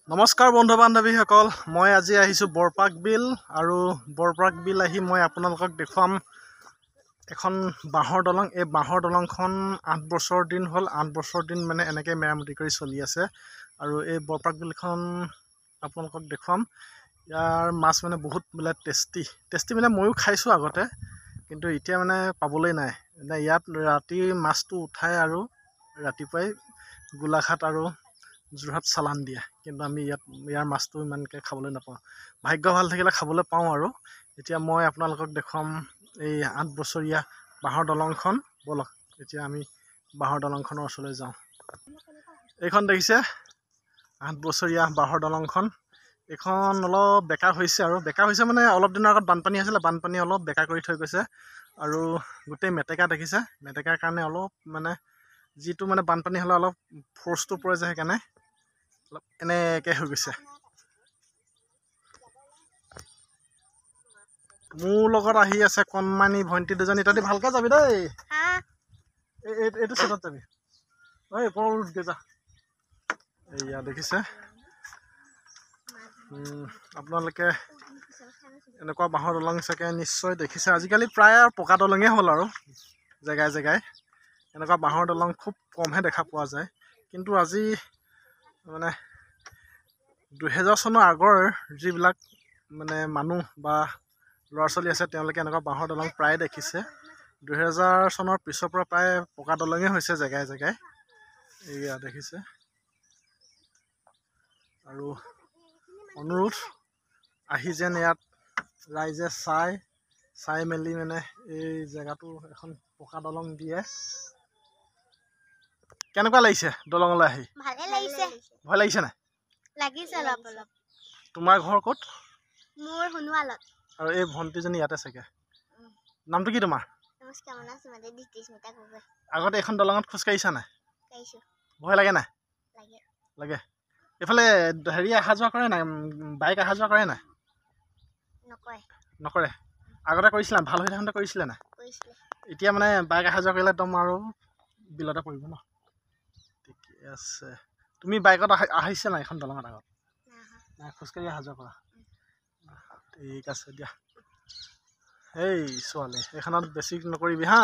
নমস্কাৰ বন্ধু বান্ধৱীসকল, মই আজি আহিছোঁ বৰপাক বিল আৰু বৰপাক বিল আহি মই আপোনালোকক দেখুৱাম এখন বাঁহৰ দলং। এই বাঁহৰ দলংখন 8 বছৰ দিন হ'ল, 8 বছৰ দিন মানে এনেকৈ মেৰামতি কৰি চলি আছে। আৰু এই বৰপাক বিলখন আপোনালোকক দেখুৱাম। ইয়াৰ মাছ মানে বহুত বোলে টেষ্টি মানে ময়ো খাইছোঁ আগতে, কিন্তু এতিয়া মানে পাবলৈ নাই। মানে ইয়াত ৰাতি মাছটো উঠাই আৰু ৰাতিপুৱাই গোলাঘাট আৰু যোৰহাট চালান দিয়ে, কিন্তু আমি ইয়াৰ মাছটো ইমানকৈ খাবলৈ নাপাওঁ। ভাগ্য ভাল থাকিলে খাবলৈ পাওঁ। আৰু এতিয়া মই আপোনালোকক দেখুৱাম এই 8 বছৰীয়া বাঁহৰ দলংখন। ব'লক এতিয়া আমি বাঁহৰ দলংখনৰ ওচৰলৈ যাওঁ। এইখন দেখিছে 8 বছৰীয়া বাঁহৰ দলংখন। এইখন অলপ বেকা হৈছে, আৰু বেকা হৈছে মানে অলপ দিনৰ আগত বানপানী আছিলে, বানপানী অলপ বেকা কৰি থৈ গৈছে। আৰু গোটেই মেটেকা দেখিছে, মেটেকাৰ কাৰণে অলপ মানে যিটো মানে বানপানী হ'লে অলপ ফ'ৰ্চটো পৰে যে, সেইকাৰণে অলপ এনেকৈ হৈ গৈছে। মোৰ লগত আহি আছে কণমানি ভণ্টি দুজনী। তহঁতি ভালকৈ যাবি দেই, এইটো চেটত যাবি। ঐ পৰকৈ যা। এয়া দেখিছে, আপোনালোকে এনেকুৱা বাঁহৰ দলং চাগে নিশ্চয় দেখিছে। আজিকালি প্ৰায় পকা দলঙেই হ'ল, আৰু জেগাই জেগাই এনেকুৱা বাঁহৰ দলং খুব কমহে দেখা পোৱা যায়। কিন্তু আজি মানে 2000 চনৰ আগৰ যিবিলাক মানে মানুহ বা ল'ৰা ছোৱালী আছে, তেওঁলোকে এনেকুৱা বাঁহৰ দলং প্ৰায় দেখিছে। 2000 চনৰ পিছৰ পৰা প্ৰায় পকা দলঙেই হৈছে জেগাই জেগাই। এয়া দেখিছে। আৰু অনুৰোধ, আহি যেন ইয়াত ৰাইজে চাই মেলি মানে এই জেগাটো এখন পকা দলং দিয়ে। কেনেকুৱা লাগিছে দলঙলৈ আহি? ভালে লাগিছে। ভয় লাগিছে নাই? লাগিছে অলপ অলপ। তোমাৰ ঘৰ ক'ত? মোৰ হুনুৱালত। আৰু এই ভণ্টিজনী ইয়াতে চাগে। নামটো কি তোমাৰ? নমস্কাৰ, মোৰ নাম সুমতি দৃষ্টিস্মিতা গগৈ। আগতে এখন দলঙত খোজকাঢ়িছা নাই? কাঢ়িছোঁ। ভয় লাগে নাই? লাগে। লাগে। এইফালে হেৰি অহা যোৱা কৰে নাই? বাইক অহা যোৱা কৰে নাই? নকৰে। আগতে কৰিছিলা? ভাল হৈ থাকোঁতে কৰিছিলে নাই? কৰিছিলে। এতিয়া মানে বাইক অহা যোৱা কৰিলে একদম আৰু বিলতে পৰিব ন? ঠিকে আছে। তুমি বাইকত আহিছা নাই এখন দলঙত আগত? নাই, খোজকাঢ়ি অহা যোৱা কৰা। ঠিক আছে দিয়া। এই ছোৱালী, এইখনত বেছি নকৰিবি হা,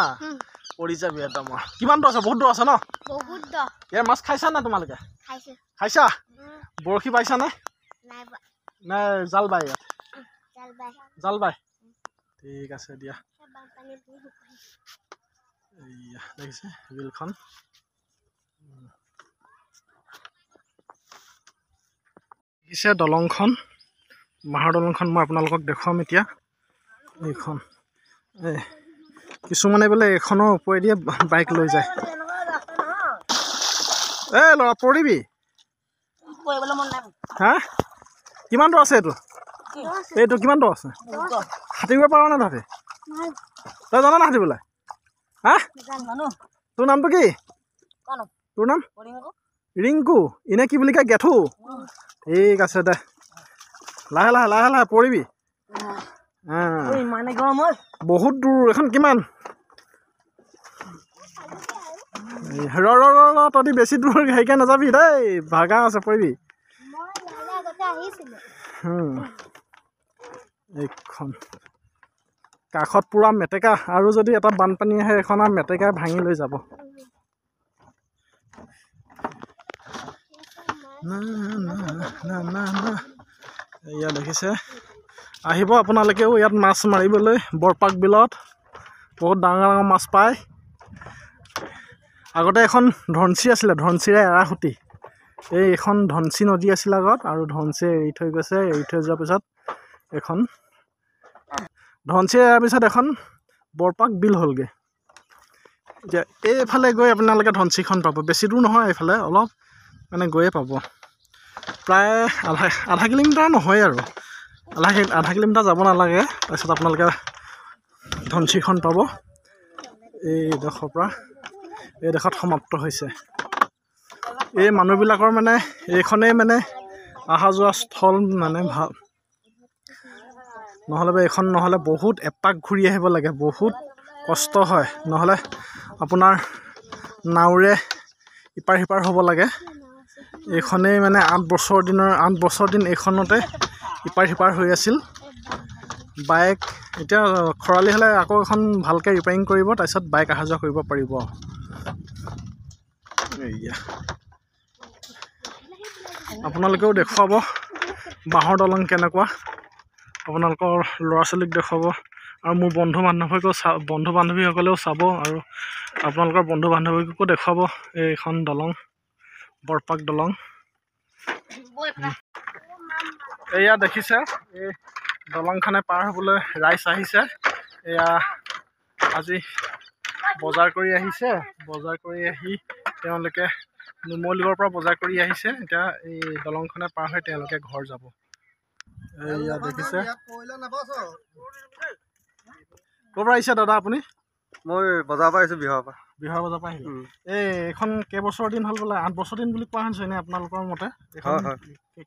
পৰি যাবি একদম। কিমান দূৰ আছে? বহুত দূৰ আছে ন? বহুত দূৰ। ইয়াৰ মাছ খাইছা নাই তোমালোকে? খাইছোঁ। খাইছা? বৰশী বাইছা নে? নাই পোৱা। নে জাল বাই? ইয়াত জাল বাই। ঠিক আছে দিয়া। এইয়া দেখিছে বিলখন। দেখিছে দলংখন, বাঁহৰ দলংখন। মই আপোনালোকক দেখুৱাম এতিয়া। এইখন কিছুমানে বোলে এইখনৰ ওপৰেদি বাইক লৈ যায়। এই ল'ৰা পৰিবি। হা, কিমান দূৰ আছে এইটো কিমান দূৰ আছে? সাঁতুৰিব পাৰ নে তহঁতি? তই জানা না সাঁতুৰিবলৈ? হা, তোৰ নামটো কি? তোৰ নাম? ৰিংকু। এনে কি বুলি কয়? গেথু। ঠিক আছে দে, লাহে লাহে পৰিবি। বহুত দূৰ এখন। কিমান? ৰ তহঁতি বেছি দূৰ হেৰিকৈ নাযাবি দেই, ভাগা আছে, পৰিবি। এইখন কাষত পুৰা মেটেকা, আৰু যদি এটা বানপানী আহে এখন আৰু মেটেকাই ভাঙি লৈ যাব। এয়া দেখিছে, আহিব আপোনালোকেও ইয়াত মাছ মাৰিবলৈ। বৰপাক বিলত বহুত ডাঙৰ ডাঙৰ মাছ পায়। আগতে এখন ধনশী আছিলে, ধনশীৰে এৰাসুতি। এইখন ধনশী নদী আছিলে আগত, আৰু ধনশীয়ে এৰি থৈ গৈছে। এৰি থৈ যোৱাৰ পিছত এখন ধনশীয়ে এৰাৰ পিছত এখন বৰপাক বিল হ'লগৈ। এতিয়া এইফালে গৈ আপোনালোকে ধনশীখন পাব। বেছি দূৰ নহয়, এইফালে অলপ মানে গৈয়ে পাব। প্ৰায় আধা কিলোমিটাৰ নহয়, আৰু আধা কিলোমিটাৰ যাব নালাগে। তাৰপিছত আপোনালোকে ধনশীখন পাব। এইডোখৰ পৰা এইডোখৰত সমাপ্ত হৈছে। এই মানুহবিলাকৰ মানে এইখনেই মানে অহা যোৱা স্থল মানে ভাল। নহ'লে এইখন নহ'লে বহুত এপাক ঘূৰি আহিব লাগে, বহুত কষ্ট হয়। নহ'লে আপোনাৰ নাওৰে ইপাৰ সিপাৰ হ'ব লাগে। এইখনেই মানে 8 বছৰ দিন এইখনতে ইপাৰ সিপাৰ হৈ আছিল। বাইক এতিয়া খৰালি হ'লে আকৌ এখন ভালকৈ ৰিপেয়াৰিং কৰিব, তাৰপিছত বাইক অহা যোৱা কৰিব পাৰিব। এয়া আপোনালোকেও দেখুৱাব বাঁহৰ দলং কেনেকুৱা, আপোনালোকৰ ল'ৰা ছোৱালীক দেখুৱাব, আৰু মোৰ বন্ধু বান্ধৱীসকলেও চাব, আৰু আপোনালোকৰ বন্ধু বান্ধৱীকো দেখুৱাব এইখন দলং, বৰপাক দলং। এয়া দেখিছে, এই দলংখনে পাৰ হ'বলৈ ৰাইজ আহিছে। এয়া আজি বজাৰ কৰি আহিছে, বজাৰ কৰি আহি তেওঁলোকে নুমলীগড়ৰ পৰা বজাৰ কৰি আহিছে। এতিয়া এই দলংখনে পাৰ হৈ তেওঁলোকে ঘৰ যাব। এয়া দেখিছে। ক'ৰ পৰা আহিছে দাদা আপুনি? মই বজাৰৰ পৰা আহিছোঁ, বিহাৰৰ পৰা। বিহাৰৰ বজাৰৰ পৰা আহিলে। এইখন কেইবছৰ দিন হ'ল বোলে? 8 বছৰ দিন বুলি কোৱা হৈছে এনে আপোনালোকৰ মতে? হয় হয়,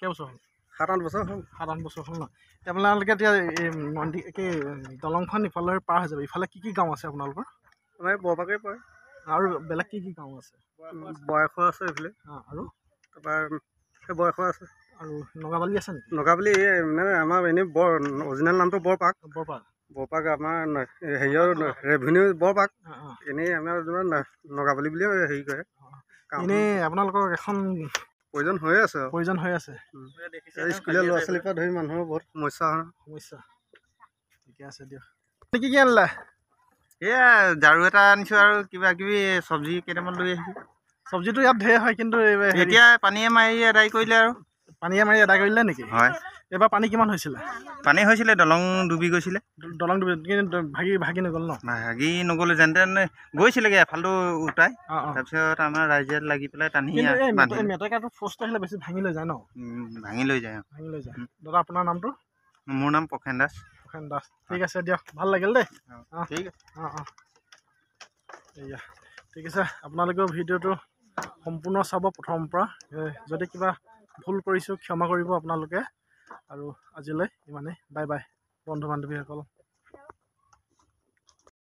কেইবছৰ হ'ল? 7-8 বছৰ হ'ল। 7-8 বছৰ হ'ল ন? আপোনালোকে এতিয়া এই দলংখন ইফালে পাৰ হৈ যাব, ইফালে কি কি গাঁও আছে আপোনালোকৰ? আমাৰ এই বৰপাকেই পৰে। আৰু বেলেগ কি কি গাঁও আছে? বয়সৰ আছে এইফালে। আৰু তাৰপৰা সেই বয়সৰ আছে। আৰু নগাবালি আছে নেকি? নগাবলি মানে আমাৰ এনেই অৰিজিনেল নামটো বৰপাক। বৰপাক আমাৰ হেৰিয়ৰ ৰেভিনিউ বৰপাক। এনেই আমাৰ নগাবলি বুলিয়ে হেৰি কৰে। এনেই আপোনালোকৰ এখন প্ৰয়োজন হৈয়ে আছে। স্কুলীয়া ল'ৰা ছোৱালীৰ পৰা ধৰি মানুহৰ বহুত সমস্যা। ঠিকে আছে দিয়ক। কি কি আনিলে? এয়া ঝাৰু এটা আনিছোঁ আৰু কিবা কিবি চব্জি কেইটামান লৈ আহিছোঁ। চব্জিটো ইয়াত ঢেৰ হয়, কিন্তু এতিয়া পানীয়ে মাৰি আদায় কৰিলে আৰু। পানীয়ে মাৰি আদায় কৰিলে নেকি? হয়। এইবাৰ পানী কিমান হৈছিলে? পানী হৈছিলে, দলং ডুবি গৈছিলে। দলং ডুবি ভাগি নগ'ল ন? ভাগি নগ'লে যেন তেন গৈছিলেগৈ এফালটো উঠাই। তাৰপিছত আমাৰ ৰাইজে লাগি পেলাই টানি মেটেকাটো ফৰ্চটো আহিলে বেছি ভাঙি লৈ যায় ন? ভাঙি লৈ যায়। দাদা আপোনাৰ নামটো? মোৰ নাম প্ৰসেন দাস। ঠিক আছে দিয়ক, ভাল লাগিল দেই। ঠিক আছে। এয়া ঠিক আছে, আপোনালোকেও ভিডিঅ'টো সম্পূৰ্ণ চাব প্ৰথমৰ পৰা। যদি কিবা ভুল কৰিছোঁ ক্ষমা কৰিব আপোনালোকে। আৰু আজিলৈ ইমানেই, বাই বাই বন্ধু বান্ধৱীসকল।